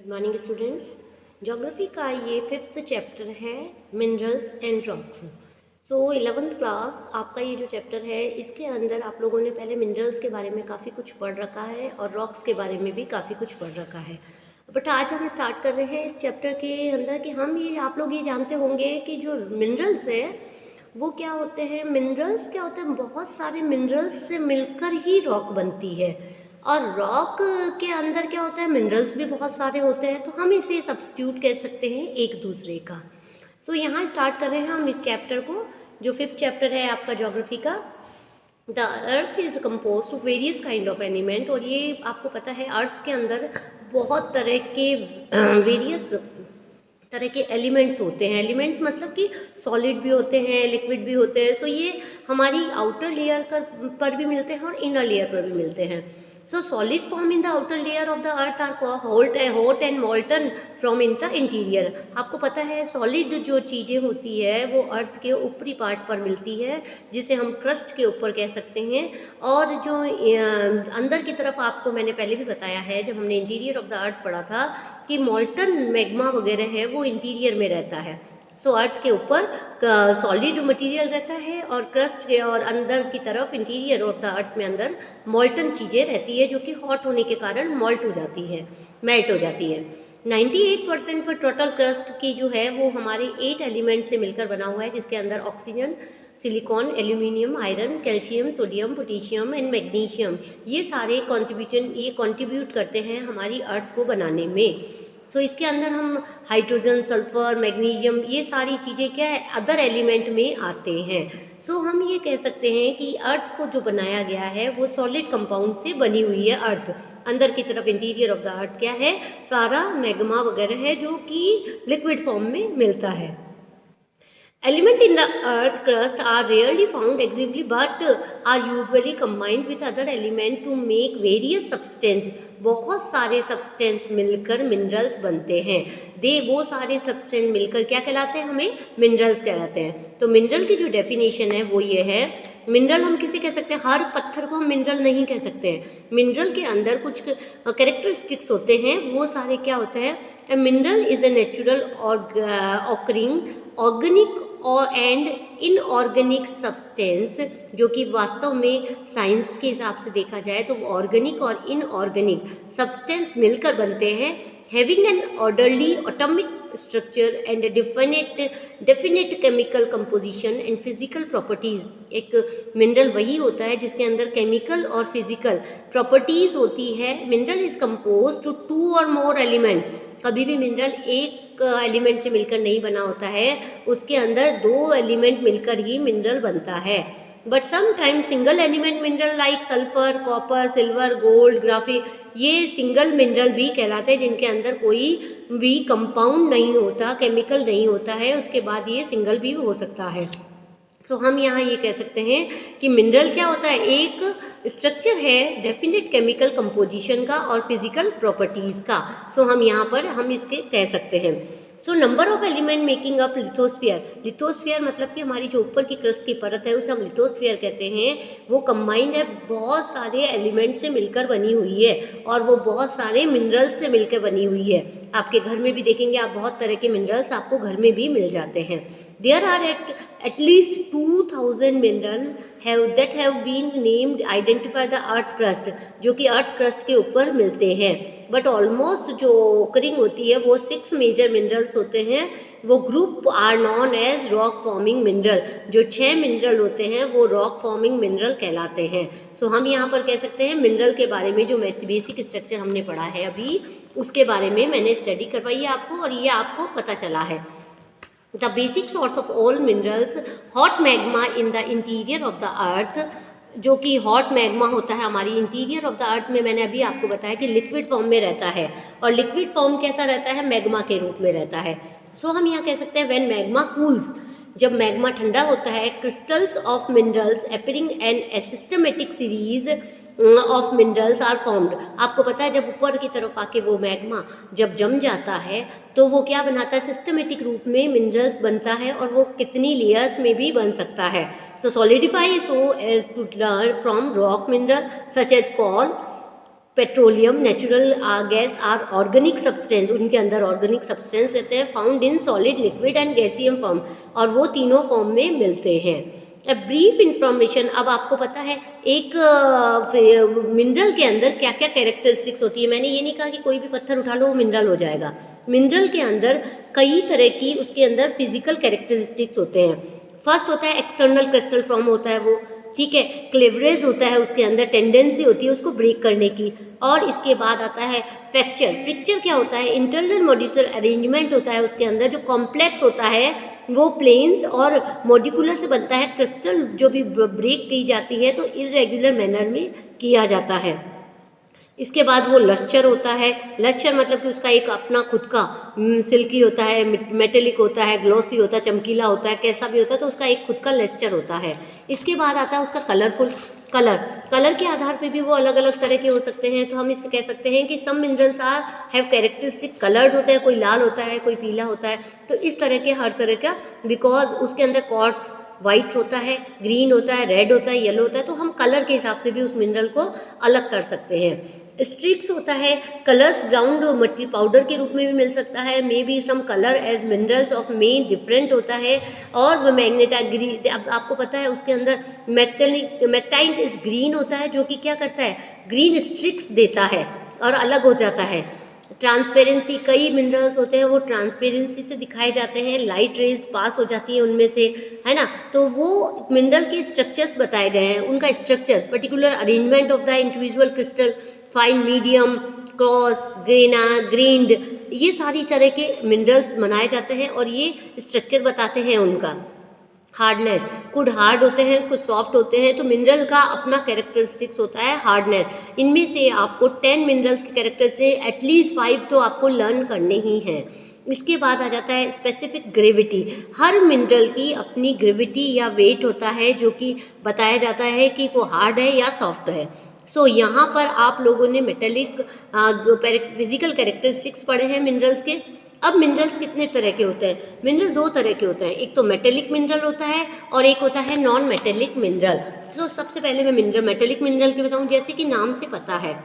Good morning students. Geography का ये 5th chapter है minerals and rocks. So 11th class आपका ये जो चैप्टर है इसके अंदर आप लोगों ने पहले मिनरल्स के बारे में काफ़ी कुछ पढ़ रखा है और रॉक्स के बारे में भी काफ़ी कुछ पढ़ रखा है। बट आज हम स्टार्ट कर रहे हैं इस चैप्टर के अंदर कि आप लोग ये जानते होंगे कि जो मिनरल्स है वो क्या होते हैं। मिनरल्स क्या होते हैं, बहुत सारे मिनरल्स से मिलकर ही रॉक बनती है और रॉक के अंदर क्या होता है, मिनरल्स भी बहुत सारे होते हैं, तो हम इसे सब्स्टिट्यूट कह सकते हैं एक दूसरे का। सो यहाँ स्टार्ट कर रहे हैं हम इस चैप्टर को, जो 5th चैप्टर है आपका ज्योग्राफी का। The earth is compose of various kind of element. और ये आपको पता है अर्थ के अंदर बहुत तरह के वेरियस तरह के एलिमेंट्स होते हैं। एलिमेंट्स मतलब कि सॉलिड भी होते हैं, लिक्विड भी होते हैं। सो ये हमारी आउटर लेयर पर भी मिलते हैं और इनर लेयर पर भी मिलते हैं। So solid form in the outer layer of the earth are hot and molten from in the interior. आपको पता है सॉलिड जो चीज़ें होती है वो अर्थ के ऊपरी पार्ट पर मिलती है, जिसे हम क्रस्ट के ऊपर कह सकते हैं। और जो अंदर की तरफ आपको मैंने पहले भी बताया है जब हमने इंटीरियर ऑफ द अर्थ पढ़ा था कि मॉल्टन मैग्मा वगैरह है वो इंटीरियर में रहता है। सो अर्थ के ऊपर सॉलिड मटेरियल रहता है और क्रस्ट के और अंदर की तरफ इंटीरियर ऑफ द अर्थ में अंदर मॉल्टन चीज़ें रहती है जो कि हॉट होने के कारण मॉल्ट हो जाती है, मेल्ट हो जाती है। 98% पर टोटल क्रस्ट की जो है वो हमारे 8 एलिमेंट से मिलकर बना हुआ है, जिसके अंदर oxygen, silicon, aluminium, iron, calcium, sodium, potassium and magnesium, ये सारे कंट्रीब्यूट करते हैं हमारी अर्थ को बनाने में। सो इसके अंदर हम हाइड्रोजन, सल्फर, मैग्नीशियम, ये सारी चीज़ें क्या है अदर एलिमेंट में आते हैं। सो हम ये कह सकते हैं कि अर्थ को जो बनाया गया है वो सॉलिड कंपाउंड से बनी हुई है। अर्थ अंदर की तरफ इंटीरियर ऑफ द अर्थ क्या है, सारा मैग्मा वगैरह है जो कि लिक्विड फॉर्म में मिलता है। Elements in the earth crust are rarely found exhaustively but are usually combined with other elements to make various substance। बहुत सारे सब्सटेंस मिलकर मिनरल्स बनते हैं। वो सारे सब्सटेंस मिलकर क्या कहलाते हैं, हमें मिनरल्स कहलाते हैं। तो मिनरल की जो डेफिनेशन है वो ये है, मिनरल हम किसे कह सकते हैं, हर पत्थर को हम मिनरल नहीं कह सकते हैं। मिनरल के अंदर कुछ कैरेक्टरिस्टिक्स होते हैं, वो सारे क्या होते हैं। A mineral is a natural occurring organic and inorganic substance, जो कि वास्तव में साइंस के हिसाब से देखा जाए तो ऑर्गेनिक और इनऑर्गेनिक सब्सटेंस मिलकर बनते हैं, having an orderly atomic structure and definite chemical composition and physical properties. एक मिनरल वही होता है जिसके अंदर केमिकल और फिजिकल प्रॉपर्टीज होती है। मिनरल इज कंपोज टू 2 और मोर एलिमेंट। कभी भी मिनरल एक एलिमेंट से मिलकर नहीं बना होता है, उसके अंदर 2 एलिमेंट मिलकर ही मिनरल बनता है। But sometimes single element mineral like sulphur, copper, silver, gold, graphite, ये सिंगल मिनरल भी कहलाते हैं जिनके अंदर कोई भी कंपाउंड नहीं होता, केमिकल नहीं होता है, उसके बाद ये सिंगल भी हो सकता है। सो हम यहाँ ये कह सकते हैं कि मिनरल क्या होता है, एक स्ट्रक्चर है डेफिनेट केमिकल कंपोजिशन का और फिजिकल प्रॉपर्टीज़ का। सो हम यहाँ पर हम इसके कह सकते हैं। So number of element making up lithosphere. Lithosphere मतलब कि हमारी जो ऊपर की क्रस्ट की परत है उसे हम लिथोस्फीयर कहते हैं। वो कंबाइंड है, बहुत सारे एलिमेंट से मिलकर बनी हुई है और वो बहुत सारे मिनरल्स से मिलकर बनी हुई है। आपके घर में भी देखेंगे आप, बहुत तरह के मिनरल्स आपको घर में भी मिल जाते हैं। There are at least 2000 minerals that have been named identify the earth crust, जो कि अर्थ क्रस्ट के ऊपर मिलते हैं। बट ऑलमोस्ट जो ओकरिंग होती है वो 6 मेजर मिनरल्स होते हैं। वो group are known as rock forming mineral. जो 6 मिनरल होते हैं वो रॉक फॉर्मिंग मिनरल कहलाते हैं। सो हम यहाँ पर कह सकते हैं मिनरल के बारे में जो बेसिक स्ट्रक्चर हमने पढ़ा है अभी, उसके बारे में मैंने स्टडी करवाई है आपको और ये आपको पता चला है। The basic source of all minerals, hot magma in the interior of the earth, जो कि हॉट मैग्मा होता है हमारी इंटीरियर ऑफ द अर्थ में, मैंने अभी आपको बताया कि लिक्विड फॉर्म में रहता है। और लिक्विड फॉर्म कैसा रहता है, मैग्मा के रूप में रहता है। सो हम यहाँ कह सकते हैं व्हेन मैग्मा कूल्स, जब मैग्मा ठंडा होता है, crystals of minerals appearing in a systematic series of minerals are formed. आपको पता है जब ऊपर की तरफ आके वो मैग्मा जब जम जाता है तो वो क्या बनाता है, सिस्टमेटिक रूप में मिनरल्स बनता है और वो कितनी लेयर्स में भी बन सकता है। So solidify so as to learn from rock mineral such as coal, petroleum, natural gas are organic substance, उनके अंदर ऑर्गेनिक सब्सटेंस रहते हैं, found in solid, liquid and gaseous form, और वो तीनों फॉर्म में मिलते हैं। अब ब्रीफ इंफॉर्मेशन, अब आपको पता है एक मिनरल के अंदर क्या क्या कैरेक्टरिस्टिक्स होती है। मैंने ये नहीं कहा कि कोई भी पत्थर उठा लो वो मिनरल हो जाएगा। मिनरल के अंदर कई तरह की उसके अंदर फिजिकल कैरेक्टरिस्टिक्स होते हैं। फर्स्ट होता है एक्सटर्नल क्रिस्टल फॉर्म होता है वो, ठीक है। क्लेवरेज होता है, उसके अंदर टेंडेंसी होती है उसको ब्रेक करने की। और इसके बाद आता है फ्रैक्चर। फ्रैक्चर क्या होता है? इंटरनल मॉड्यूलर अरेंजमेंट होता है उसके अंदर, जो कॉम्प्लेक्स होता है वो प्लेन्स और मॉड्यूलर से बनता है। क्रिस्टल जो भी ब्रेक की जाती है तो इरेगुलर मैनर में किया जाता है। इसके बाद वो लस्चर होता है। लस्चर मतलब कि उसका एक अपना खुद का सिल्की होता है, मेटेलिक होता है, ग्लॉसी होता है, चमकीला होता है, कैसा भी होता है, तो उसका एक खुद का लस्चर होता है। इसके बाद आता है उसका कलरफुल। कलर के आधार पे भी वो अलग अलग तरह के हो सकते हैं। तो हम इससे कह सकते हैं कि some minerals are have characteristic coloured होते हैं, कोई लाल होता है, कोई पीला होता है। तो इस तरह के हर तरह का, बिकॉज उसके अंदर क्वार्ट्ज वाइट होता है, ग्रीन होता है, रेड होता है, येलो होता है, तो हम कलर के हिसाब से भी उस मिनरल को अलग कर सकते हैं। स्ट्रिक्स होता है, कलर्स ग्राउंड मट्टी पाउडर के रूप में भी मिल सकता है। May be some colour as minerals of main different होता है। और मैग्नेटाइट ग्रीन, अब आपको पता है उसके अंदर मैग्नेटाइट इज ग्रीन होता है, जो कि क्या करता है? ग्रीन स्ट्रिक्स देता है और अलग हो जाता है। ट्रांसपेरेंसी, कई मिनरल्स होते हैं वो ट्रांसपेरेंसी से दिखाए जाते हैं, लाइट रेज पास हो जाती है उनमें से, है ना। तो वो मिनरल के स्ट्रक्चर्स बताए गए हैं, उनका structure, particular arrangement of the individual crystal, fine, medium, cross, grand, ये सारी तरह के मिनरल्स बनाए जाते हैं और ये स्ट्रक्चर बताते हैं उनका। हार्डनेस, कुछ हार्ड होते हैं, कुछ सॉफ्ट होते हैं, तो मिनरल का अपना कैरेक्टरिस्टिक्स होता है हार्डनेस। इनमें से आपको 10 मिनरल्स के कैरेक्टर से एटलीस्ट 5 तो आपको लर्न करने ही हैं। इसके बाद आ जाता है स्पेसिफिक ग्रेविटी। हर मिनरल की अपनी ग्रेविटी या वेट होता है, जो कि बताया जाता है कि वो हार्ड है या सॉफ्ट है। सो यहाँ पर आप लोगों ने मेटेलिक फिजिकल कैरेक्टरिस्टिक्स पढ़े हैं मिनरल्स के। अब मिनरल्स कितने तरह के होते हैं? मिनरल दो तरह के होते हैं, एक तो मेटेलिक मिनरल होता है और एक होता है नॉन मेटेलिक मिनरल। तो सबसे पहले मैं मेटेलिक मिनरल के बताऊँ। जैसे कि नाम से पता है,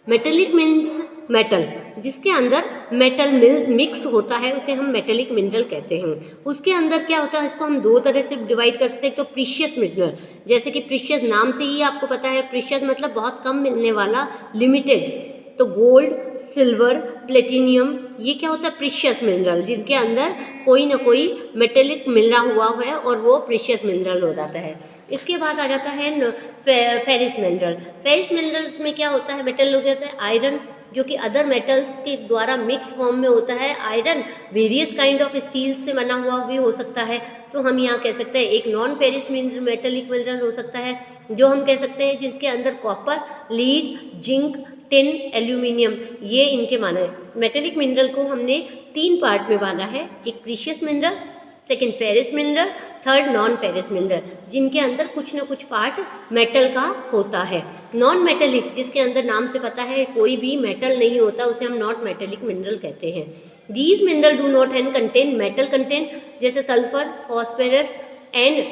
मेटेलिक मीन्स मेटल, जिसके अंदर मेटल मिक्स होता है उसे हम मेटेलिक मिनरल कहते हैं। उसके अंदर क्या होता है, इसको हम दो तरह से डिवाइड कर सकते हैं। तो प्रीशियस मिनरल, जैसे कि प्रीशियस नाम से ही आपको पता है, प्रीशियस मतलब बहुत कम मिलने वाला, लिमिटेड। तो गोल्ड, सिल्वर, प्लेटिनियम, ये क्या होता है? प्रीशियस मिनरल, जिनके अंदर कोई ना कोई मेटेलिक मिला हुआ है और वो प्रीशियस मिनरल हो जाता है। इसके बाद आ जाता है फेरिस मिनरल। फेरिस मिनरल्स में क्या होता है? मेटल हो जाता है आयरन, जो कि अदर मेटल्स के द्वारा मिक्स फॉर्म में होता है। Iron various kind of steel से बना हुआ भी हो सकता है। तो हम यहाँ कह सकते हैं एक नॉन फेरिस मेटेलिक मिनरल हो सकता है, जो हम कह सकते हैं जिसके अंदर copper, lead, zinc, tin, aluminium, ये इनके माना है। मेटेलिक मिनरल को हमने 3 पार्ट में बांधा है, एक precious mineral, second ferrous mineral, third non ferrous mineral, जिनके अंदर कुछ ना कुछ पार्ट मेटल का होता है। नॉन मेटेलिक, जिसके अंदर नाम से पता है कोई भी मेटल नहीं होता, उसे हम नॉट मेटेलिक मिनरल कहते हैं। These mineral do not have contain metal content, जैसे sulphur, phosphorus and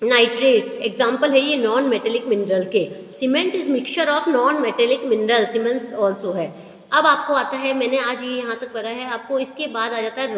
nitrate example है ये नॉन मेटेलिक मिनरल के। Cement is mixture of non metallic mineral, cement also है। अब आपको आता है, मैंने आज ये यहाँ तक पढ़ा है आपको। इसके बाद आ जाता है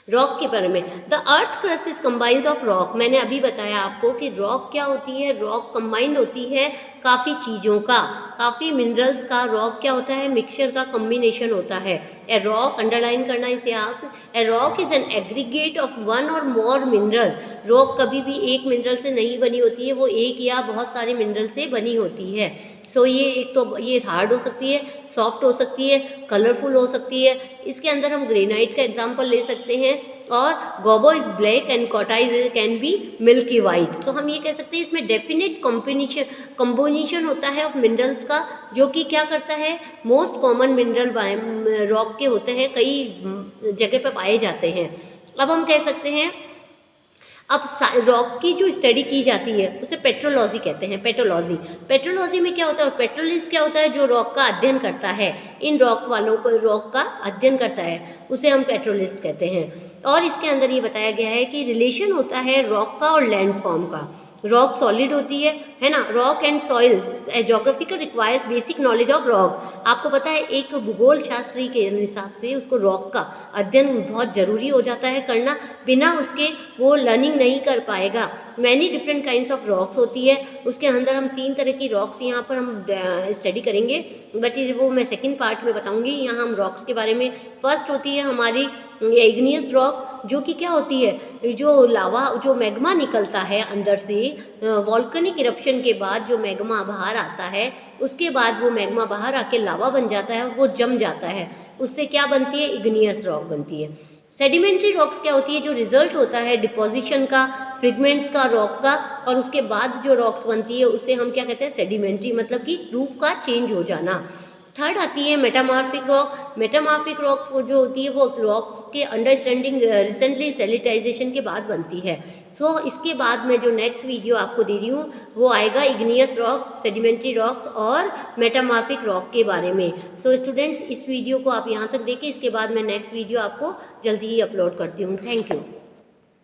रॉक के बारे में। The earth crust is combines of rock. मैंने अभी बताया आपको कि रॉक क्या होती है। रॉक कंबाइंड होती है काफ़ी चीज़ों का, काफ़ी मिनरल्स का। रॉक क्या होता है? मिक्सचर का कॉम्बिनेशन होता है। ए रॉक, अंडरलाइन करना इसे आप, a rock is an aggregate of one और मोर मिनरल। रॉक कभी भी एक मिनरल से नहीं बनी होती है, वो एक या बहुत सारे मिनरल से बनी होती है। सो ये एक तो ये हार्ड हो सकती है, सॉफ्ट हो सकती है, कलरफुल हो सकती है। इसके अंदर हम ग्रेनाइट का एग्जांपल ले सकते हैं। और gabbro is black and quartzite can be milky white. तो हम ये कह सकते हैं इसमें डेफिनेट कॉम्बिनेशन होता है ऑफ मिनरल्स का, जो कि क्या करता है, मोस्ट कॉमन मिनरल रॉक के होते हैं, कई जगह पर पाए जाते हैं। अब हम कह सकते हैं, अब रॉक की जो स्टडी की जाती है उसे पेट्रोलॉजी कहते हैं। पेट्रोलॉजी में क्या होता है? पेट्रोलिस्ट क्या होता है? जो रॉक का अध्ययन करता है, इन रॉक वालों को रॉक का अध्ययन करता है, उसे हम पेट्रोलिस्ट कहते हैं। और इसके अंदर ये बताया गया है कि रिलेशन होता है रॉक का और लैंड फॉर्म का। रॉक सॉलिड होती है, है ना। Rock and soil, geographical requires basic knowledge of rock. आपको पता है एक भूगोल शास्त्री के हिसाब से उसको रॉक का अध्ययन बहुत ज़रूरी हो जाता है करना, बिना उसके वो लर्निंग नहीं कर पाएगा। Many different kinds of rocks होती है, उसके अंदर हम 3 तरह की रॉक्स यहाँ पर हम स्टडी करेंगे, बट वो मैं सेकंड पार्ट में बताऊंगी। यहाँ हम रॉक्स के बारे में, फर्स्ट होती है हमारी इग्नियस रॉक, जो कि क्या होती है, जो लावा, जो मैग्मा निकलता है अंदर से वॉल्केनिक इरप्शन के बाद जो मैग्मा बाहर आता है, उसके बाद वो मैग्मा बाहर आके लावा बन जाता है और वो जम जाता है, उससे क्या बनती है, इग्नियस रॉक बनती है। सेडिमेंट्री रॉक्स क्या होती है, जो रिजल्ट होता है डिपोजिशन का, फ्रेगमेंट्स का, रॉक का, और उसके बाद जो रॉक्स बनती है उसे हम क्या कहते हैं, सेडिमेंट्री, मतलब कि रूप का चेंज हो जाना। थर्ड आती है मेटामॉर्फिक रॉक। मेटामॉर्फिक रॉक जो होती है वो रॉक्स के अंडरस्टैंडिंग रिसेंटली सेलिटाइजेशन के बाद बनती है। सो इसके बाद मैं जो नेक्स्ट वीडियो आपको दे रही हूँ वो आएगा इग्नियस रॉक, सेडिमेंट्री रॉक्स और मेटामॉर्फिक रॉक के बारे में। सो स्टूडेंट्स, इस वीडियो को आप यहाँ तक देखें, इसके बाद मैं नेक्स्ट वीडियो आपको जल्दी ही अपलोड करती हूँ। Thank you.